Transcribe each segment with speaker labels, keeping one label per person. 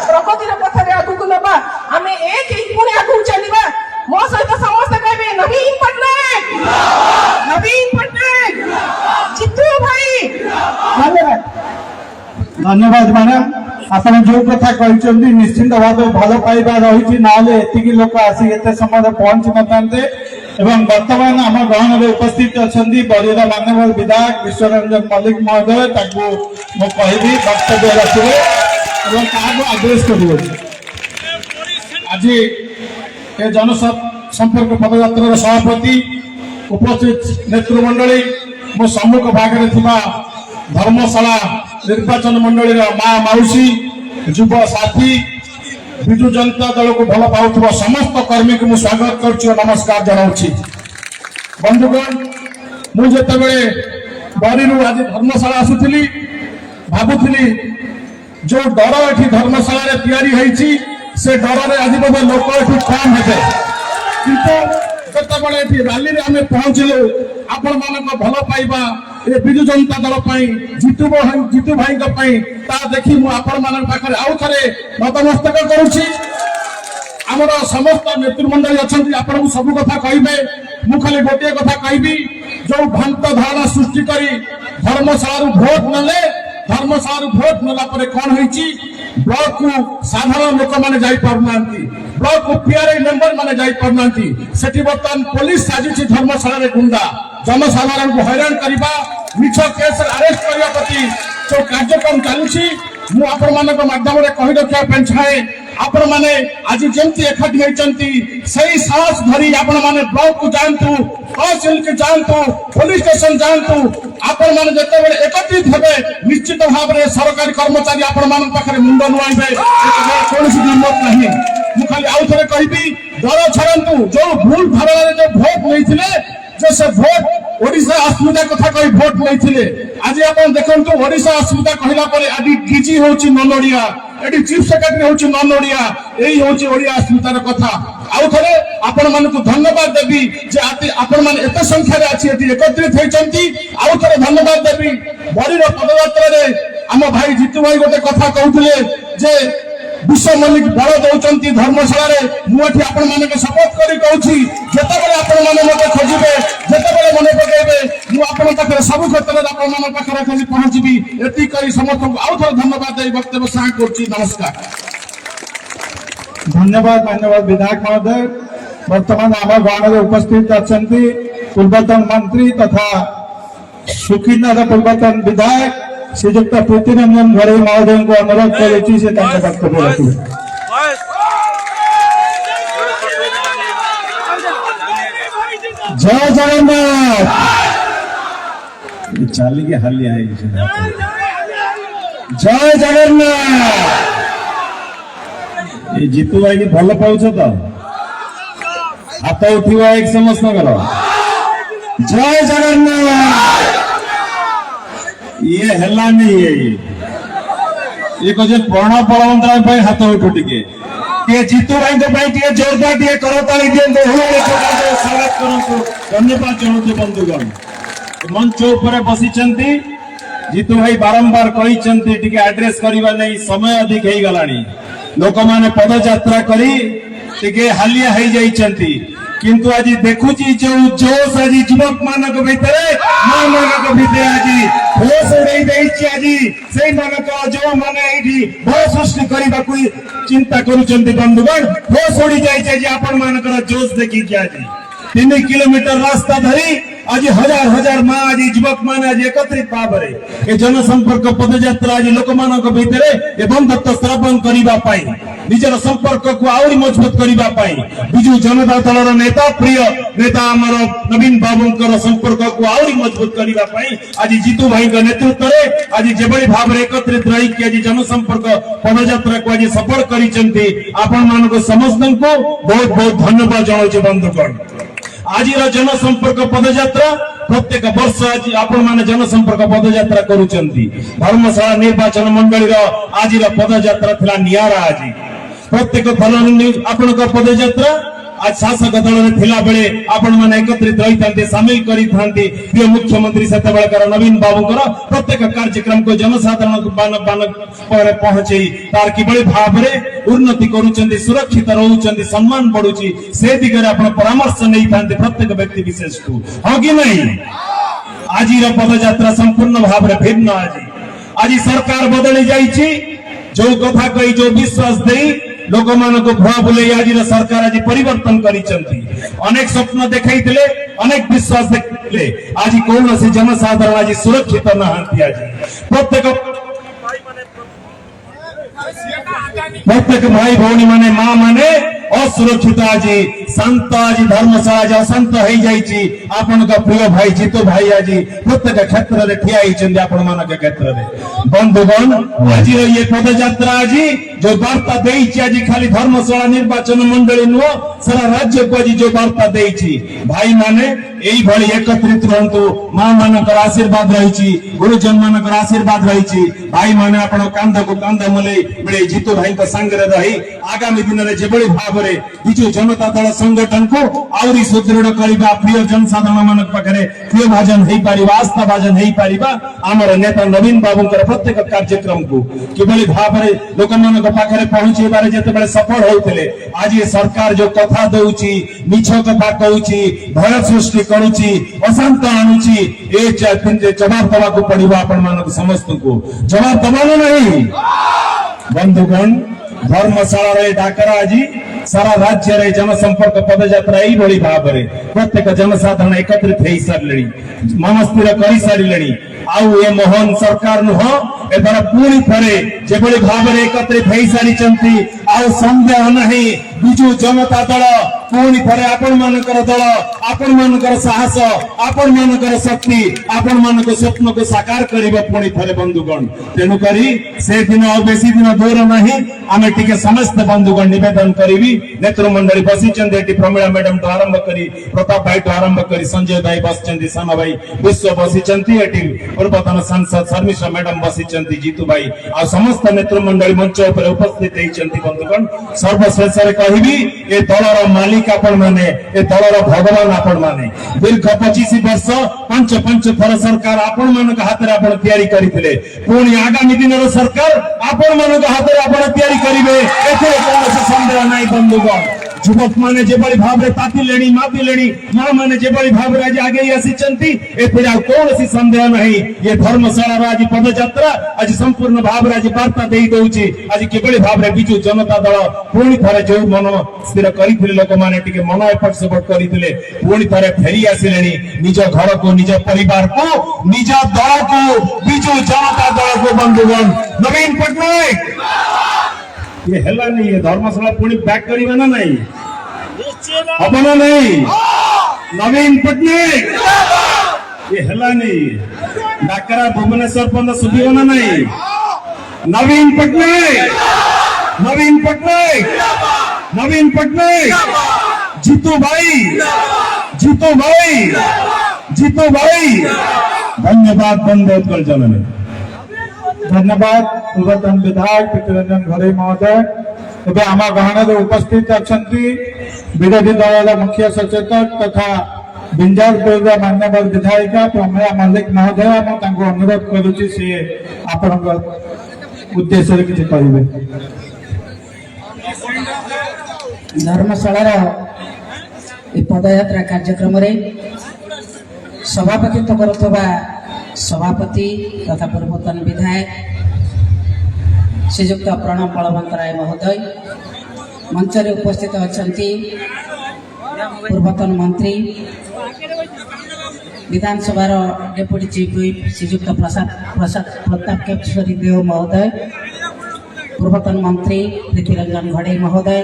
Speaker 1: प्रगतिर पथरे आगु नवा आम एक पुणी आगु चलवा मो सहित समस्त कहबे नवीन पटनायक जितू भाई। धन्यवाद
Speaker 2: धन्यवाद मैडम आपन जो कथा कहते निश्चिंत भाव भल पाइबा रही ना एति लोक आसी एत समय पहुंची नते एवं वर्तमान आम ग्रहण में उपस्थित अच्छा बरीर माननीय विधायक विश्वरंजन मल्लिक महोदय कहि वक्तव्य रखिए आदेश कर आज ये जनसंपर्क पदयात्रा सभापति उपस्थित नेतृमंडली मो सम्मुख भागे धर्मशाला निर्वाचन मंडली माँ मौसी युव साथी विजु जनता दल को भल पाउथुवा समस्त कर्मी को स्वागत करछि और नमस्कार जनाउछि। बंधुगण मु जेतेबेले बरीरु आज धर्मशाला आसुथिली भाबुथिली जो डर एठी धर्मशाला रे तयारी हेछि से डर रे आज बोधे लोक एठी कम हेबे किंतु जेतेबेले एठी रैली रे हमें पहुंचले आपण मानक भल पाइबा ए विजु जनता दल पई जितु भाई का पई ता देखि मु आपण मानक पाखरे आउ थरे नतमस्तक करूछि। हमर समस्त नेतृमंडली अछंती आपण सब कथा कहिबे मु खाली गोटे कथा कहबी जो भ्रांत धारणा सृष्टि करी धर्मशाला भोट नले धर्मशाला भोट नला परे कोन होईची ब्लॉक को साधारण लोक माने जाई पारनांती ब्लॉक को पीआरआई मेंबर माने जाई पारनांती सेठी बर्तमान पुलिस साजिछि धर्मशाला रे गुंडा जनसाधारण को हैरान करबा मिछ केस अरेस्ट करिया प्रति जो कार्यक्रम चालुछि मु आपण मानक माध्यम रे कहि रखिया पेन छाए आपण माने आज जेंति एखाटी होइचंती सही साहस धरी आपण माने ब्लॉक को जानतु तहसील के जानतु पुलिस स्टेशन जानतु आपण माने जते बेले एकत्रित हेबे निश्चित भाव रे सरकारी कर्मचारी आपण मानक पाखरे मुंड नुआइबे कोनोसी हिम्मत नहीं। मु खाली आउ थरे कहबी डर छरंतु जो भूल धारणा रे जो वोट नैथिले जो से वोट ओडिशा अस्मिता कथा कहि वोट नैथिले आज आपण देखंतु ओडिशा अस्मिता कहिला परे आदि डीजी होची ननोडिया एडी चीफ सेक्रेटरी होची ननोडिया एई होची ओडिया अस्मितार कथा आउ थरे आपण मानकु धन्यवाद देबी जे आपण मान एत संख्या रे अछि एटी एकत्रित होइचंती आउ थरे धन्यवाद देबी बरीर पदयात्रा रे हम भाई जितु भाई गोटे कथा कहउथिले जे विश्व मल्लिक बड़ दौरान धर्मशाला रे मुठी आपण मानक सपोर्ट करी कहूछि जेतेबेले आपण माने मते खोजिबे जेतेबेले मने पकेबे मु आपण पाखरे सब क्षेत्र रे आपण मानक पाखरे खाली पहुंचबी एति करी समस्त को आउ थोर धन्यवाद देई वक्तव्य साथ करछि। नमस्कार धन्यवाद विधायक महोदय वर्तमान आम गाँव में उपस्थित अच्छा पूर्वतन मंत्री तथा सुखीनगर पूर्वतन विधायक श्रीजुक्त प्रीतिरंजन घरे महोदय को अनुरोध करुच्ची से वक्तव्य रखिए। जय जगन्नाथ चाली के हालिया है जय जगन्नाथ ये जीतू भाई की भल पाउछ तो हाथ उठा एक समस्त जय जगन्नाथ ये हेलानी ये कहे प्रणव बलवंत हाथ उठू टे जीतू भाई टे जोरदार टे करताली दियंतु स्वागत करंतु धन्यवाद जनाऊँ। बंधुगण मंच ऊपर बसिचंती जीतू भाई बारंबार कहिचंती टिके एड्रेस करबा नै समय अधिक हे गलानी लोक माने पदयात्रा करी टिके हालिया हे जाइचंती किंतु आज देखुची जो जोश आज युवक मानक भितरे मानक भितरे आज होश उड़ाई देछि आज सेई मानक जो माने एठी भय सृष्टि करबा को चिंता करूचंती। बंधुगण होश उड़ी जाइछि आज आपण मानकर जोश देखि कि आज 3 किलोमीटर रास्ता धरी आज हजार हजार माँ आज युवक मान आज एकत्रित भाव में जनसंपर्क पदयात्रा आज लोक मान भितर ए बंधुत्व स्थापन करने निजर संपर्क को आहरी मजबूत करने विजु जनता दल नेता प्रिय नेता आमर नवीन बाबू संपर्क को आहरी मजबूत करने आज जीतू भाई नेतृत्व में आज जो भाव में एकत्रित रही आज जनसंपर्क पदयात्रा को आज सफल कर समस्त को बहुत बहुत धन्यवाद जनाऊँ। बंधुगण आज जनसंपर्क पदयात्रा प्रत्येक वर्ष आज आपण माने जनसंपर्क पदयात्रा करूचंती धर्मशाला निर्वाचन मंडली आज पदयात्रा थिला नियारा आज प्रत्येक थल आपण पदयात्रा
Speaker 3: आज शासक दल में थिला बेले आपण माने एकत्रित रही थांते शामिल करी थांते प्रिय मुख्यमंत्री सेतेबेलकर नवीन बाबूकर प्रत्येक कार्यक्रम को जनसाधारण को बान पर पहुंचे तार किबळी भाबरे उन्नति करूचंदी सुरक्षित रहउचंदी सम्मान बढ़ुची से दिगरे आपण परामर्श नै थांते प्रत्येक व्यक्ति विशेष को हो कि नहीं। आज पदयात्रा संपूर्ण भाव में भिन्न आज सरकार बदली जाइए जो कथा कही जो विश्वास दे लोक मान को भुआ बुले आज सरकार आज परिवर्तन करी अनेक स्वप्न देखई अनेक विश्वास देखते आज कौन से जनसाधारण आज सुरक्षित नहांती आज प्रत्येक भाई भौणी माने माँ माने असुरक्षित आज शांत आज धर्मशाला आज अशांत हो जाइए आपण का प्रिय भाई जीतू भाई आज प्रत्येक क्षेत्र में ठिया होइछन्ती आपण मान के क्षेत्र में बंधुगण आज ये पदयात्रा आज जो वार्ता देइछि आज खाली धर्मशाला निर्वाचन मंडली नुह सारा राज्य को आज जो वार्ता देइछि भाई माने एई भली एकत्रित रहंतु माँ मानकर आशीर्वाद रहिछि गुरुजन मानकर आशीर्वाद रहिछि भाई माने आपण कांध को कांध मिले जीतू भाई को संग रही आगामी दिन में जेबळी भाव रे बिजु जनता दल संगठन को आउरी सुदृढ़ करिबा प्रिय जनसाधारण मान पाखरे प्रिय भाजन हेई पारिबा आस्था भाजन हेई पारिबा हमर नेता नवीन बाबूकर प्रत्येक कार्यक्रम को किबळी भाव रे लोक मान पाखरे पहुंचेबारे जते बेले सफल होइतले आज ये सरकार जो कथा दउची मिछ कथा कहूची भय सृष्टि करूची अशांत आणुची ए जवाब दवा को पड़िबा आपण मान समस्त को जवाब दबानो नहीं। बंधुगण धर्मशाला रे डाकरा आज सारा राज्य रे जनसंपर्क पदयात्रा यही बड़ी भाव रे प्रत्येक जनसाधारण एकत्रित हो सारे मन स्थिर कर सारे आउ ए मोहन सरकार नुह एथर पुणी थरे जेबड़ी भाव रे एकत्रित हो सारी आउ संदेह नहीं बिजु जनता दल पुणी थरे आपण मानकर दल आपण मानकर साहस आपण मानकर शक्ति आपण मानक स्वप्न को साकार करिबा पुणी थरे बंधुगण तेनु करी से दिन और बेसी दिन दूर नहीं आमे टिके समस्त बंधुगण निवेदन करिवि नेतृ मंडली बसिचंदी एटी प्रमिला मैडम तो आरंभ करी प्रताप भाई तो आरंभ करी संजय भाई बसिचंदी साना भाई विश्व बसिचंदी एटी पूर्वतन सांसद शर्मिष्ठा मैडम बसिचंदी जीतू भाई आ समस्त नेतृ मंडली मंच ऊपर उपस्थित होइचंती बंधुगण सर्वश्रेष्ठ रे कहिबी ए दलर मालिक आपण माने ए दलर भगवान आपण माने दीर्घ 25 वर्ष पंच पंच थर सरकार आपण मानक हाथ रे आपण तयारी करिथिले पुणी आगामी दिन रो सरकार आपण मानक हाथ रे आपण तयारी करिवे एथे कोनोसी संदेह नाही बंधुगण युवक माने जेबड़ी भाव रे ताती लेनी माती लेनी मां माने जेबड़ी भाव रे आज आगे आसीचंती एथे आ कोनोसी संदेह नहीं ये धर्मशाला रे आज पदयात्रा आज संपूर्ण भाव रे आज वार्ता देई दउची आज केबड़ी भाव रे बिजु जनता दल पुणी थरे जो मन स्थिर करिथिले लोक माने टिके मन एफर्ट सपोर्ट करिथिले पुणी थरे फेरी आसिलेनी निज घर को निज परिवार को निज दल को बिजु जनता दल को बंधुगण नवीन पटनायक ये हेला नहीं है धर्मशाला पुणी बैक करिबा ना नहीं अपना नहीं नवीन पटनायक ये हेला नहीं डाकरा भुवनेश्वर पंद सुधिबा ना नहीं नवीन पटनायक नवीन पटनायक नवीन पटनायक जीतू भाई जीतू भाई जीतू भाई धन्यवाद बंदे उत्कल जननी
Speaker 2: धन्यवाद पूर्वतन विधायक पितरंजन घरे महोदय एवं आम गहन उपस्थित अच्छा विरोधी दल मुख्य सचेतक तथा बिंजारपुर मान्यवर विधायिका प्रमेया मल्लिक महोदय अनुरोध करुच्ची सी आपण उद्देश्य किसी कहे
Speaker 4: धर्मशाला पदयात्रा कार्यक्रम रे सभापतित्व करुवा सभापति तथा पूर्वतन विधायक श्रीजुक्त प्रणव बलवंतराय महोदय मंच रे उपस्थित अच्छा पूर्वतन मंत्री विधानसभा डेप्यूटी चीफ व्हिप श्रीजुक्त प्रताप केशरी देव महोदय पूर्वतन मंत्री पृथ्वीरंजन घड़े महोदय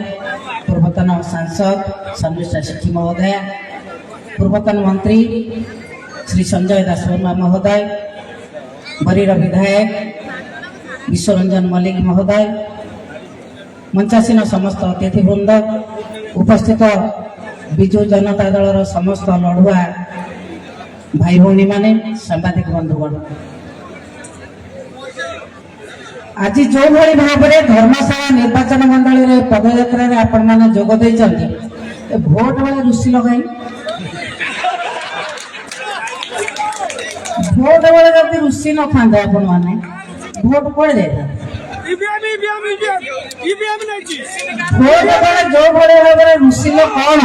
Speaker 4: पूर्वतन सांसद शर्मिष्ठा सिद्धि महोदय पूर्वतन मंत्री श्री संजय दास वर्मा महोदय बरीर विधायक विश्वरंजन मल्लिक महोदय मंचासीन समस्त अतिथिवृंद उपस्थित विजु जनता दल समस्त लड़ुआ भाई भौणी माने सांबादिक बंधुगण आज जो भाई भाव में धर्मशाला निर्वाचन मंडली पदयात्रा आपण मैंने जोग ଏ ଭୋଟ ବେଳେ ରୁଷି ଲଗାଇ ଭୋଟ ବେଳେ ଯଦି ରୁଷି ନଥାନ୍ତେ ଆପଣ ମାନେ ଭୋଟ କୁଆଡେ ଯାଇଥାନ୍ତେ? ଭୋଟ ବେଳେ ଯୋଉ ଭଳିଆ ଭାବରେ ରୁଷିଲ କଣ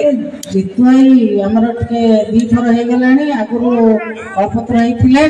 Speaker 4: ଏ ଜିତୁ ଭାଇ ଆମର ଟିକେ 2 ଥର ହେଇଗଲାଣି, ଆଗରୁ ଅଳ୍ପ ଥର ହେଇଥିଲେ।